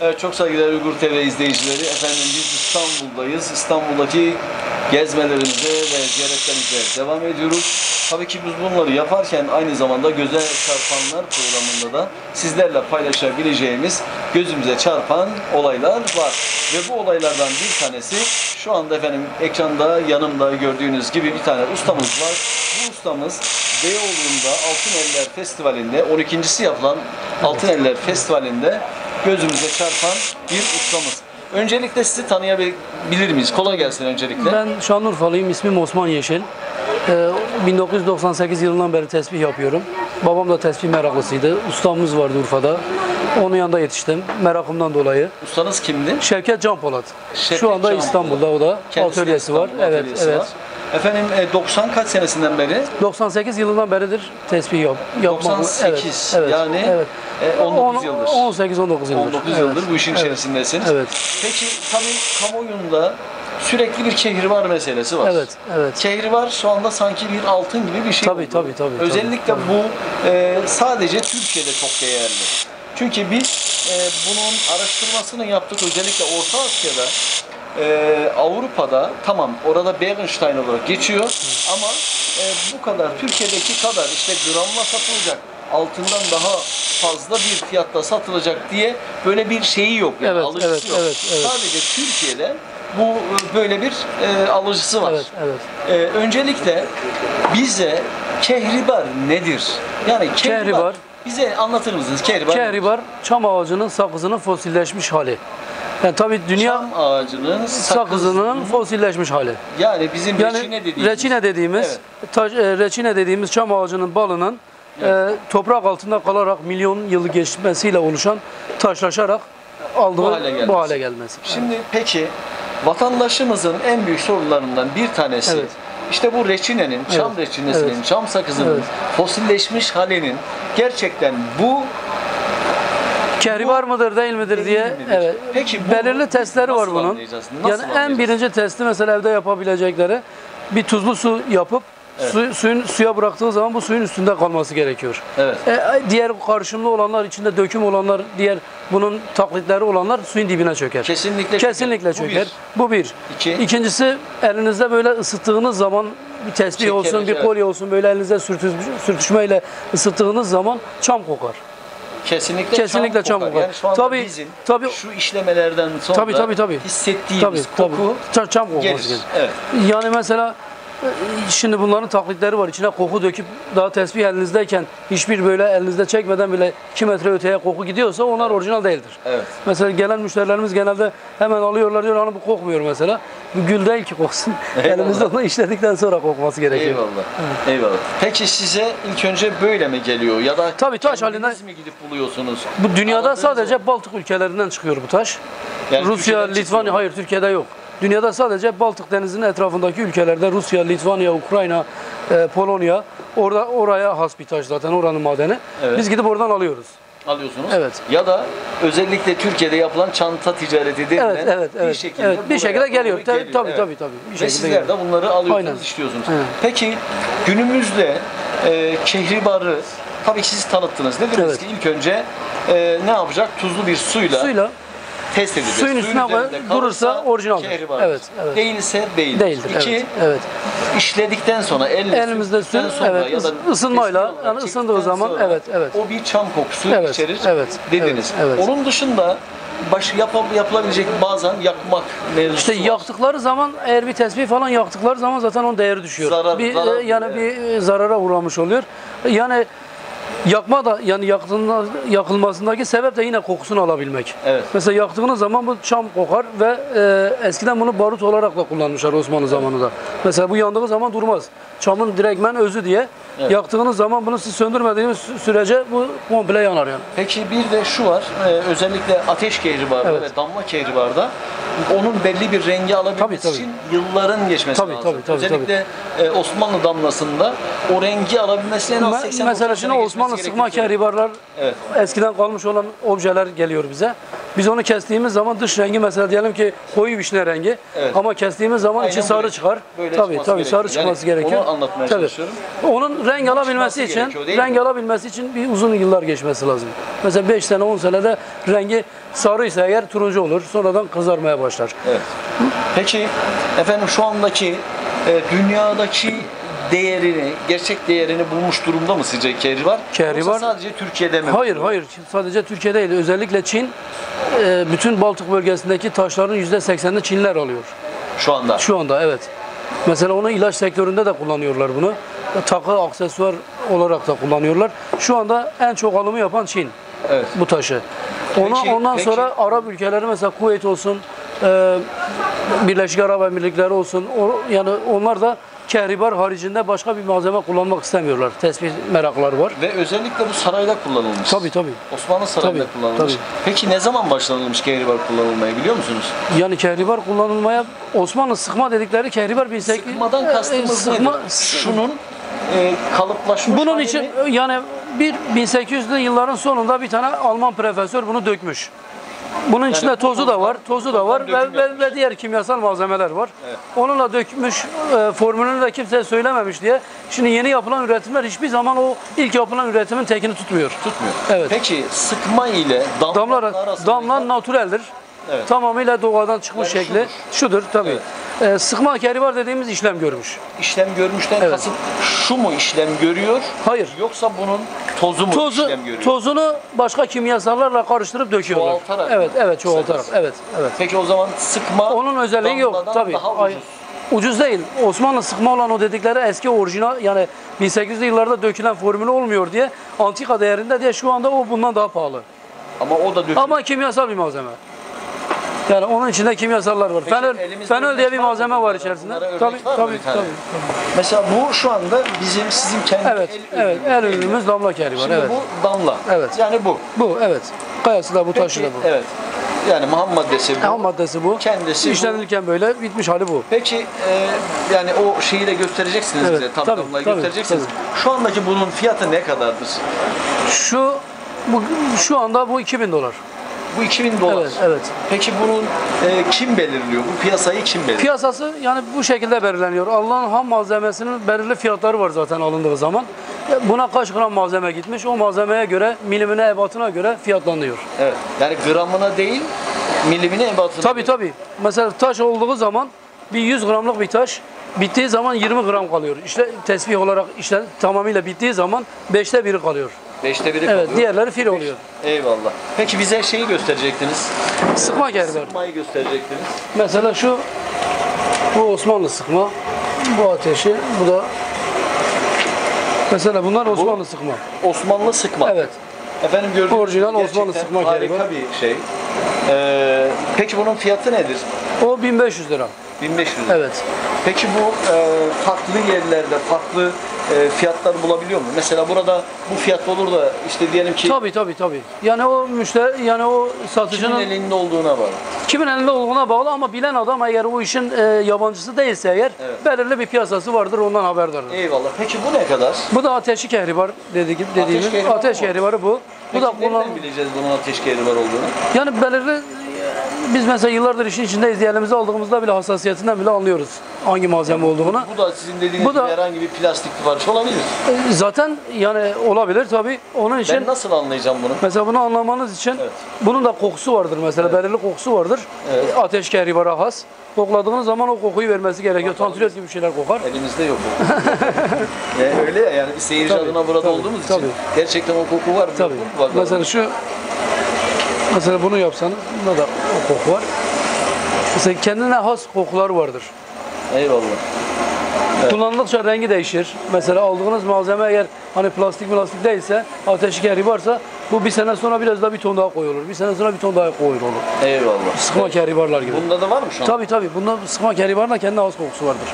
Evet, çok saygıdeğer Uygur TV izleyicileri. Efendim biz İstanbul'dayız. İstanbul'daki gezmelerimize ve ziyaretlerimize devam ediyoruz. Tabii ki biz bunları yaparken aynı zamanda göze çarpanlar programında da sizlerle paylaşabileceğimiz gözümüze çarpan olaylar var. Ve bu olaylardan bir tanesi şu anda efendim ekranda yanımda gördüğünüz gibi bir tane ustamız var. Bu ustamız Beyoğlu'nda Altın Eller Festivali'nde 12.si yapılan Altın Eller Festivali'nde gözümüze çarpan bir ustamız. Öncelikle sizi tanıyabilir miyiz? Kolay gelsin öncelikle. Ben Şanlıurfalıyım, ismim Osman Yeşil. 1998 yılından beri tesbih yapıyorum. Babam da tesbih meraklısıydı. Ustamız vardı Urfa'da. Onun yanında yetiştim merakımdan dolayı. Ustanız kimdi? Şevket Can Polat. Şevket Şu anda Can İstanbul'da o da. Kendisi Atölyesi var. İstanbul Evet, atölyesi evet. var. Efendim 90 kaç senesinden beri? 98 yılından beridir tesbih yapmak. 98 evet, yani evet. 19 yıldır. 18-19 yıldır. 19 yıldır bu işin evet. içerisindesiniz. Evet. Peki tabii kamuoyunda sürekli bir kehribar meselesi var. Evet, evet. Kehribar şu anda sanki bir altın gibi bir şey Tabii, oldu. tabii. Özellikle tabii. bu sadece Türkiye'de çok değerli. Çünkü biz bunun araştırmasını yaptık özellikle Orta Asya'da, Avrupa'da tamam orada Bergenstein olarak geçiyor ama bu kadar Türkiye'deki kadar işte gramla satılacak altından daha fazla bir fiyatta satılacak diye böyle bir şeyi yok yani Evet, alıcısı evet, yok. evet. Sadece Türkiye'de bu böyle bir alıcısı var. Evet. Öncelikle bize kehribar nedir? Yani kehribar bize anlatır mısınız? Kehribar çam ağacının sakızının fosilleşmiş hali. Yani tabii dünya çam ağacının sakızının fosilleşmiş hali. Yani bizim reçine dediğimiz reçine dediğimiz çam ağacının balının toprak altında kalarak milyon yılı geçmesiyle oluşan taşlaşarak aldığı bu hale gelmesi. Şimdi peki vatandaşımızın en büyük sorunlarından bir tanesi işte bu reçinenin, çam reçinesinin, çam sakızının fosilleşmiş halinin gerçekten bu kehribar mıdır değil midir diye Peki belirli testleri var bunun. Yani en birinci testi mesela evde yapabilecekleri bir tuzlu su yapıp suya bıraktığı zaman bu suyun üstünde kalması gerekiyor. Evet. Diğer karışımlı olanlar, içinde döküm olanlar, diğer bunun taklitleri olanlar suyun dibine çöker. Kesinlikle çöker. Bu bir. İkincisi elinizde böyle ısıttığınız zaman bir tesbih olsun, bir kolye olsun böyle elinizde sürtüşmeyle ısıttığınız zaman çam kokar. Kesinlikle çam kokar. Yani şu anda bizim şu işlemelerden sonra hissettiğimiz koku çam kokması. Evet. Yani mesela şimdi bunların taklitleri var. İçine koku döküp daha tesbih elinizdeyken hiçbir böyle elinizde çekmeden bile 2 metre öteye koku gidiyorsa onlar orijinal değildir. Evet. Mesela gelen müşterilerimiz genelde hemen alıyorlar diyor hani bu kokmuyor mesela. Bu gül değil ki koksun. Elimizde onu işledikten sonra kokması gerekiyor. Eyvallah. Peki size ilk önce böyle mi geliyor ya da tabii taş halinden mi gidip buluyorsunuz? Bu dünyada sadece Baltık ülkelerinden çıkıyor bu taş. Yani Rusya, Litvanya hayır Türkiye'de yok. Dünyada sadece Baltık Denizi'nin etrafındaki ülkelerde Rusya, Litvanya, Ukrayna, Polonya oraya has bir taş zaten oranın madeni. Evet. Biz gidip oradan alıyoruz. Alıyorsunuz. Evet. Ya da özellikle Türkiye'de yapılan çanta ticareti denilen bir şekilde geliyor. Tabii. Ve sizler de bunları alıyorsunuz, işliyorsunuz. Evet. Peki günümüzde kehribarı tabii ki siz tanıttınız. Dediniz ki ilk önce ne yapacak? Tuzlu bir suyla test edeceğiz. Suyun üstüne durursa orijinal. Evet. Değilse değildir. İki, işledikten sonra elimizde sonra ya da ısınmayla yani ısındığı zaman o bir çam kokusu içerir dediniz. Onun dışında yapılabilecek bazen yakmak mevzusu İşte yaktıkları zaman eğer bir tesbih falan yaktıkları zaman zaten onun değeri düşüyor. Bir zarara uğramış oluyor. Yani yakma da yani yakılmasındaki sebep de yine kokusunu alabilmek. Evet. Mesela yaktığınız zaman bu çam kokar ve eskiden bunu barut olarak da kullanmışlar Osmanlı zamanında. Mesela bu yandığı zaman durmaz. Çamın direktmen özü diye yaktığınız zaman bunu siz söndürmediğiniz sürece bu komple yanar yani. Peki bir de şu var. Özellikle ateş kehribarda ve damla kehribarda onun belli bir rengi alabilmesi için yılların geçmesi lazım. Özellikle Osmanlı damlasında o rengi alabilmesi en az 80 mesela şimdi Osmanlı sıkma kehribarlar eskiden kalmış olan objeler geliyor bize. Biz onu kestiğimiz zaman dış rengi mesela diyelim ki koyu vişne rengi ama kestiğimiz zaman içi sarı çıkar. Tabii sarı çıkması gerekiyor. Onu anlatmaya çalışıyorum. Onun renk alabilmesi için bir uzun yıllar geçmesi lazım. Mesela 5 sene 10 senede rengi sarıysa eğer turuncu olur. Sonradan kızarmaya başlar. Evet. Peki efendim şu andaki dünyadaki değerini, gerçek değerini bulmuş durumda mı sizce kehribar? Kehribar sadece Türkiye'de mi? Hayır. Sadece Türkiye değil. Özellikle Çin bütün Baltık bölgesindeki taşların %80'ini Çinliler alıyor. Şu anda evet. Mesela onu ilaç sektöründe de kullanıyorlar bunu. Takı, aksesuar olarak da kullanıyorlar. Şu anda en çok alımı yapan Çin. Evet. Bu taşı. Ondan sonra Arap ülkeleri mesela Kuveyt olsun, Birleşik Arap Emirlikleri olsun. Yani onlar da kehribar haricinde başka bir malzeme kullanmak istemiyorlar. Tespih merakları var. Ve özellikle bu sarayda kullanılmış. Tabii. Osmanlı sarayında kullanılmış. Peki ne zaman başlanılmış kehribar kullanılmaya biliyor musunuz? Yani kehribar kullanılmaya Osmanlı sıkma dedikleri kehribar 1800. Sıkmadan kastımız nedir? Şunun kalıplaşmış bunun için yani 1800'lü yılların sonunda bir tane Alman profesör bunu dökmüş. Bunun içinde tozu da var ve diğer kimyasal malzemeler var. Evet. Onunla dökmüş, formülünü de kimseye söylememiş diye. Şimdi yeni yapılan üretimler hiçbir zaman o ilk yapılan üretimin tekini tutmuyor. Evet. Peki sıkma ile damla natüreldir. Evet. Tamamıyla doğadan çıkmış şekli. Şudur tabii. Evet. Sıkma kehribar dediğimiz işlem görmüş. İşlem görmüşten kasıt şu mu işlem görüyor? Hayır. Yoksa bunun tozu mu işlem görüyor? Tozunu başka kimyasallarla karıştırıp döküyorlar. Çoğaltarak. Evet, çoğaltarak. Evet. Peki o zaman sıkma onun özelliği yok tabii. Daha ucuz. Ucuz değil. Osmanlı sıkma olan o dedikleri eski orijinal yani 1800'lü yıllarda dökülen formülü olmuyor diye antika değerinde diye şu anda o bundan daha pahalı. Ama o da dökülüyor. Ama kimyasal bir malzeme. Yani onun içinde kimyasallar var. Fenol diye bir malzeme var içerisinde. Tabii. Mesela bu şu anda sizin kendi el ürünümüz damla kehribar. Şimdi bu damla. Evet. Yani bu. Bu evet. Kayası da bu, taşı da bu. Evet. Yani ham maddesi bu. Ham maddesi bu. Kendisi işlenirken böyle bitmiş hali bu. Peki yani o şeyi de göstereceksiniz bize. Damlayı göstereceksiniz. Tabii. Şu andaki bunun fiyatı ne kadardır? Şu anda bu $2000. Bu $2000. Evet. Peki bunun kim belirliyor? Bu piyasayı kim belirliyor? Piyasası yani bu şekilde belirleniyor. Allah'ın ham malzemesinin belirli fiyatları var zaten alındığı zaman. Buna kaç gram malzeme gitmiş, o malzemeye göre, milimine, ebatına göre fiyatlanıyor. Evet. Yani gramına değil, milimine, ebatına. Tabii. Mesela taş olduğu zaman bir 100 gramlık bir taş bittiği zaman 20 gram kalıyor. İşte tesbih olarak tamamıyla bittiği zaman 5'te 1'i kalıyor. 5'te 1'i kalıyor. Evet, diğerleri fil oluyor. Eyvallah. Peki bize şeyi gösterecektiniz. Sıkma kehribar. Sıkmayı gösterecektiniz. Mesela bu Osmanlı sıkma, bu ateşi, bu da mesela bunlar Osmanlı sıkma. Osmanlı sıkma. Evet. Efendim gördüğünüz orijinal Osmanlı sıkma kehribar. Harika bir şey. Peki bunun fiyatı nedir? O 1500 lira. 1500 lira. Evet. Peki bu farklı yerlerde farklı fiyatlar bulabiliyor mu? Mesela burada bu fiyat olur da işte diyelim ki... Tabii. Yani o müşteri, yani o satıcının... Kimin elinde olduğuna bağlı. Kimin elinde olduğuna bağlı ama bilen adam eğer o işin yabancısı değilse eğer belirli bir piyasası vardır, ondan haberdardır. Eyvallah. Peki bu ne kadar? Bu da ateşi kehribar dediğimiz. Ateş kehribarı bu. Peki nereden bileceğiz bunun ateş kehribar olduğunu? Yani belirli... Biz mesela yıllardır işin içindeyiz. Elimize aldığımızda bile hassasiyetinden bile anlıyoruz hangi malzeme olduğunu. Bu da sizin dediğiniz gibi herhangi bir plastik bir parça olabilir. Zaten yani olabilir tabii. Onun için ben nasıl anlayacağım bunu? Mesela bunu anlamanız için bunun da kokusu vardır mesela. Belirli kokusu vardır. Ateş kehribara has. Kokladığınız zaman o kokuyu vermesi gerekiyor. Tantület gibi şeyler kokar. Elimizde yok o. Öyle ya, yani bir seyirci adına burada olduğumuz için gerçekten o koku var. Tabii. Mesela bunu yapsanız bunda da o koku var. Mesela kendine has kokular vardır. Eyvallah. Evet. Kullanıldıkça rengi değişir. Mesela aldığınız malzeme eğer hani plastik değilse, ateşi kehribarsa bu bir sene sonra biraz daha bir ton daha koyu olur. Bir sene sonra bir ton daha koyu olur. Eyvallah. Sıkma kehribarlar gibi. Bunda da var mı şu an? Tabii. Bunda sıkma kehribarla kendine has kokusu vardır.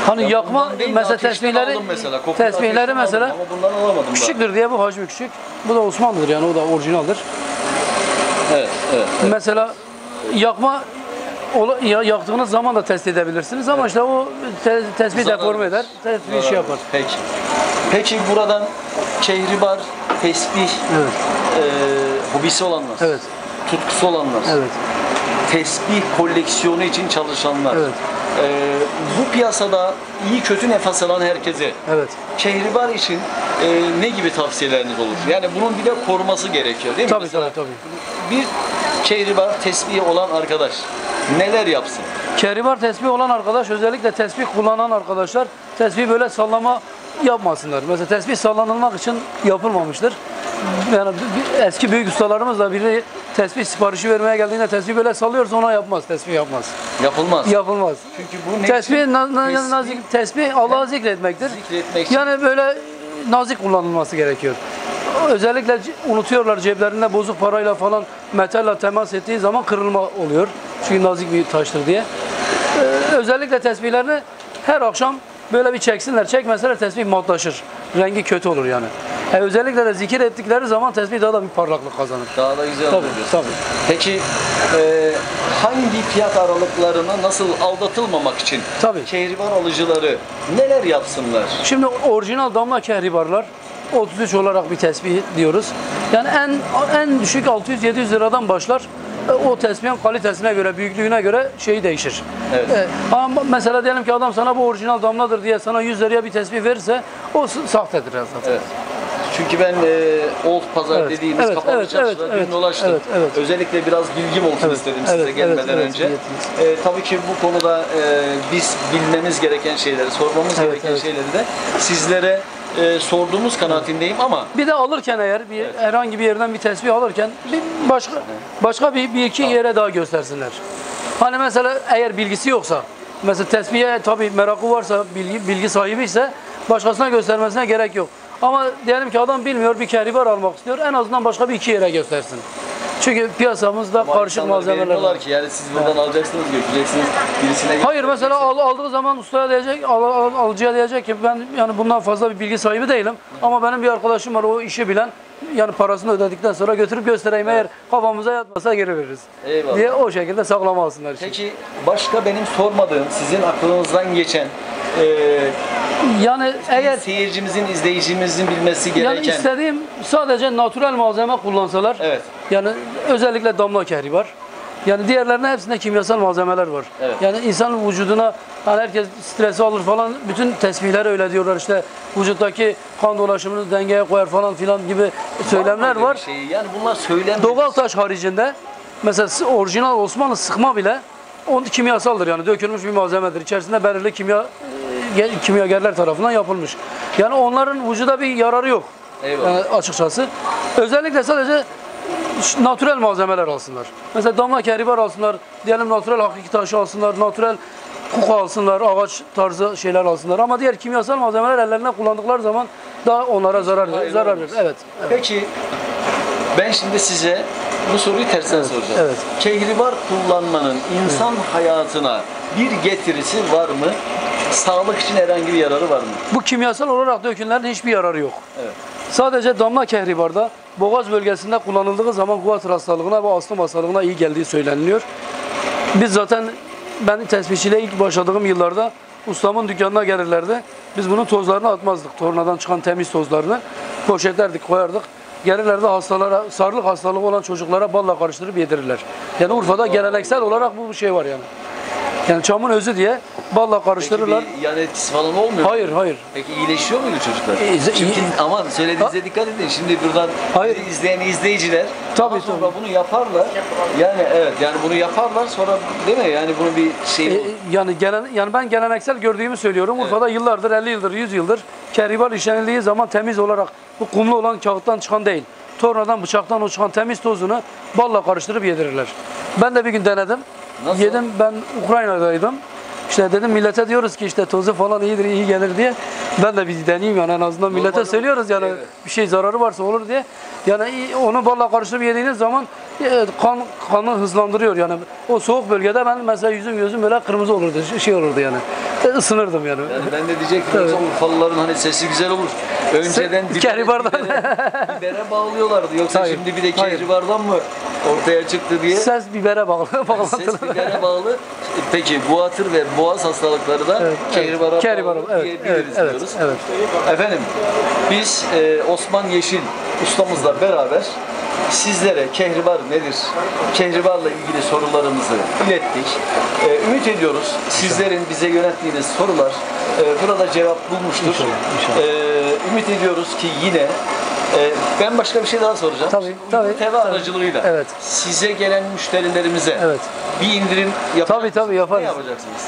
Hani yakma mesela tesbihleri mesela ama bundan alamadım küçüktür diye bu hacmi küçük. Bu da Osmanlı'dır yani o da orijinaldir. Evet. Mesela yakma yaktığınız zaman da test edebilirsiniz ama işte o tesbih deforme eder. Tesbih yapar. Peki buradan kehribar tesbih Evet. hobisi olanlar, Evet. tutkusu olanlar, Evet. tesbih koleksiyonu için çalışanlar, Evet. bu piyasada iyi kötü nefes alan herkese Evet. kehribar için ne gibi tavsiyeleriniz olur? Yani bunun bir de koruması gerekiyor değil mi? Tabii Mesela tabii. bir kehribar tesbihi olan arkadaş neler yapsın? Kehribar tesbih olan arkadaş, özellikle tesbih kullanan arkadaşlar tesbih böyle sallama yapmasınlar. Mesela tesbih sallanılmak için yapılmamıştır. Yani eski büyük ustalarımız da biri tesbih siparişi vermeye geldiğinde tesbih böyle sallıyorsa ona yapmaz, tesbih yapmaz. Yapılmaz. Yapılmaz. Çünkü bu ne Tesbih, için? nazik, tesbih Allah'ı zikretmektir. Zikretmek için. Yani böyle nazik kullanılması gerekiyor. Özellikle unutuyorlar, ceplerinde bozuk parayla falan metalle temas ettiği zaman kırılma oluyor. Çünkü nazik bir taştır diye. Özellikle tesbihlerini her akşam böyle bir çeksinler. Çekmeseler tesbih matlaşır. Rengi kötü olur yani. Özellikle de zikir ettikleri zaman tesbih daha da bir parlaklık kazanır. Daha da güzel Tabii, olur diyorsun. tabii. Peki hangi fiyat aralıklarına nasıl aldatılmamak için Tabii. kehribar alıcıları neler yapsınlar? Şimdi orijinal damla kehribarlar 33 olarak bir tesbih diyoruz. Yani en düşük 600-700 liradan başlar. O tesbihin kalitesine göre, büyüklüğüne göre şeyi değişir. Evet. Ama mesela diyelim ki adam sana bu orijinal damladır diye sana 100 liraya bir tesbih verirse o sahtedir zaten. Evet. Çünkü ben Old Pazar Evet, dediğimiz evet, kapalı evet, çarşıda evet, dün dolaştım. evet, evet. Özellikle biraz bilgim olsun Evet, istedim evet, size gelmeden evet, önce. evet, Tabii ki bu konuda biz bilmemiz gereken şeyleri, sormamız Evet, gereken evet. şeyleri de sizlere sorduğumuz kanaatindeyim ama Bir de alırken eğer herhangi bir yerden bir tesbih alırken başka bir iki yere daha göstersinler. Hani mesela eğer bilgisi yoksa, mesela tesbihe tabii merakı varsa, bilgi sahibi ise başkasına göstermesine gerek yok. Ama diyelim ki adam bilmiyor, bir kehribar almak istiyor, en azından başka bir iki yere göstersin. Çünkü piyasamızda karışık insanlar malzemeler var. bilmiyorlar ki yani siz buradan alacaksınız, götüreceksiniz birisine. Hayır, mesela aldığı zaman ustaya diyecek, alıcıya diyecek ki ben yani bundan fazla bir bilgi sahibi değilim ama benim bir arkadaşım var o işi bilen, yani parasını ödedikten sonra götürüp göstereyim, eğer kafamıza yatmasa geri veririz. Eyvallah. Diye o şekilde saklama alsınlar. Peki başka benim sormadığım, sizin aklınızdan geçen Yani eğer seyircimizin, izleyicimizin bilmesi gereken... yani istediğim sadece natürel malzeme kullansalar. Evet. Yani özellikle damla kehribar. Yani diğerlerine hepsinde kimyasal malzemeler var. Evet. Yani insanın vücuduna, hani herkes stresi alır falan, bütün tesbihler öyle diyorlar, işte vücuttaki kan dolaşımını dengeye koyar falan filan gibi söylemler mı var. öyle bir şey? Yani bunlar söylenmez. Doğal taş haricinde mesela orijinal Osmanlı sıkma bile kimyasaldır, yani dökülmüş bir malzemedir. İçerisinde belirli kimyagerler tarafından yapılmış. Yani onların vücuda bir yararı yok. Eyvallah. Yani açıkçası. Özellikle sadece natürel malzemeler alsınlar. Mesela damla kehribar alsınlar, diyelim natürel hakiki taşı alsınlar, natürel kuka alsınlar, ağaç tarzı şeyler alsınlar. Ama diğer kimyasal malzemeler ellerine kullandıkları zaman daha onlara zarar verir. Evet, evet. Peki ben şimdi size bu soruyu tersten soracağım. evet. Kehribar kullanmanın insan hayatına bir getirisi var mı? Sağlık için herhangi bir yararı var mı? Bu kimyasal olarak dökümlerin hiçbir yararı yok. Evet. Sadece damla kehribarda boğaz bölgesinde kullanıldığı zaman guatr hastalığına ve astım hastalığına iyi geldiği söyleniliyor. Biz zaten ben tesbihçiliğe ilk başladığım yıllarda ustamın dükkanına gelirlerdi. Biz bunun tozlarını atmazdık. Tornadan çıkan temiz tozlarını poşetlerdik, koyardık. Gelirlerdi hastalara, sarılık hastalığı olan çocuklara balla karıştırıp yedirirler. Yani Urfa'da geleneksel olarak bu şey var yani. Yani çamın özü diye balla karıştırırlar. Peki bir yan etkisi falan olmuyor mu? Hayır, hayır. Peki iyileşiyor muydu çocuklar? İyi- Çünkü aman söylediğinize dikkat edin. Şimdi buradan Hayır. bizi izleyen izleyiciler Tabii, daha sonra tabii. bunu yaparlar. Yani evet, yani bunu yaparlar sonra değil mi? Yani bunu bir şey Yani ben geleneksel gördüğümü söylüyorum. Urfa'da yıllardır, 50 yıldır, 100 yıldır kehribar işlenildiği zaman temiz olarak, bu kumlu olan kağıttan çıkan değil, tornadan, bıçaktan o çıkan temiz tozunu balla karıştırıp yedirirler. Ben de bir gün denedim. Nasıl? Yedim, ben Ukrayna'daydım. İşte dedim millete diyoruz ki işte tozu falan iyidir, iyi gelir diye. Ben de bir deneyeyim yani, en azından millete Normal söylüyoruz yani, evet. bir şey zararı varsa olur diye. Yani onu balla karıştırıp yediğiniz zaman kanı hızlandırıyor yani. O soğuk bölgede ben mesela yüzüm gözüm böyle kırmızı olurdu, şey olurdu yani. Isınırdım yani. Yani ben de diyecektim yoksa Urfalıların hani sesi güzel olur. Önceden Kehribardan. bibere bağlıyorlardı. Yoksa Hayır, şimdi bir de hayır. kehribardan mı ortaya çıktı diye. Ses bibere bağlantılı. Ses bibere bağlı. Peki guatr ve boğaz hastalıkları da kehribara Kehribara, bağlı evet, diyebiliriz evet, diyoruz. evet. Efendim biz Osman Yeşil ustamızla beraber sizlere kehribar nedir? Kehribarla ilgili sorularımızı ilettik. Ümit ediyoruz sizlerin bize yönelttiğiniz sorular burada cevap bulmuştur. Ümit ediyoruz ki yine ben başka bir şey daha soracağım. Tabii. TV aracılığıyla size gelen müşterilerimize bir indirim yapacaksınız. Tabii yaparız. Ne yapacaksınız?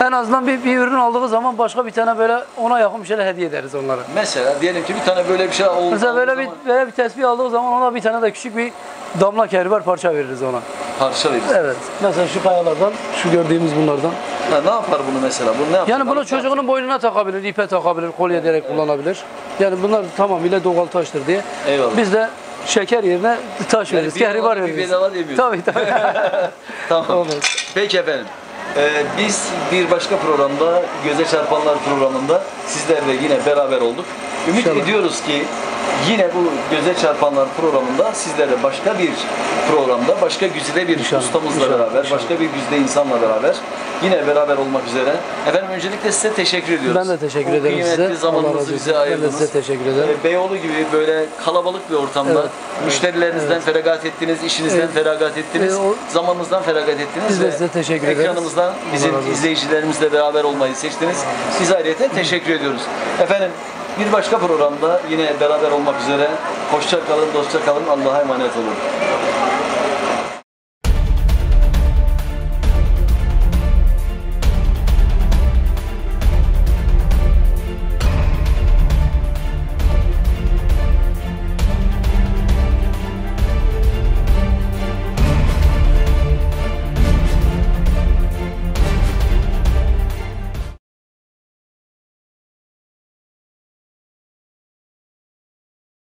En azından bir ürün aldığı zaman başka bir tane böyle ona yakın bir şeyler hediye ederiz onlara. Mesela diyelim ki bir tane böyle bir şey oldu. Mesela böyle bir tespih aldığı zaman ona bir tane de küçük bir damla kehribar parça veririz ona. Parça veririz. Evet. Mesela şu kayalardan, şu gördüğümüz bunlardan. Ne yapar bunu mesela? Bunu ne yapar? Yani bunu çocuğunun boynuna takabilir, ipe takabilir, kolye ederek kullanabilir. Yani bunlar tamamıyla doğal taştır diye. Eyvallah. Biz de şeker yerine taş veririz, kehribar veririz. Bedava demiyoruz. Tabii. Tamam. Peki efendim. Biz bir başka programda, Göze Çarpanlar programında sizlerle yine beraber olduk. Ümit ediyoruz ki yine bu Göze Çarpanlar programında sizlerle başka bir programda, başka güzide bir ustamızla beraber, başka bir güzide insanla beraber yine beraber olmak üzere. Efendim öncelikle size teşekkür ediyoruz. Ben de teşekkür ederim size. Kıymetli zamanınızı bize ayırdınız. Ben de size teşekkür ederim. Beyoğlu gibi böyle kalabalık bir ortamda müşterilerinizden feragat ettiniz, işinizden feragat ettiniz, zamanınızdan feragat ettiniz. Biz de size teşekkür ederiz. Ekranımızdan bizim izleyicilerimizle beraber olmayı seçtiniz. Biz ayrıca teşekkür ediyoruz. Efendim bir başka programda yine beraber olmak üzere. Hoşça kalın, dostça kalın. Allah'a emanet olun.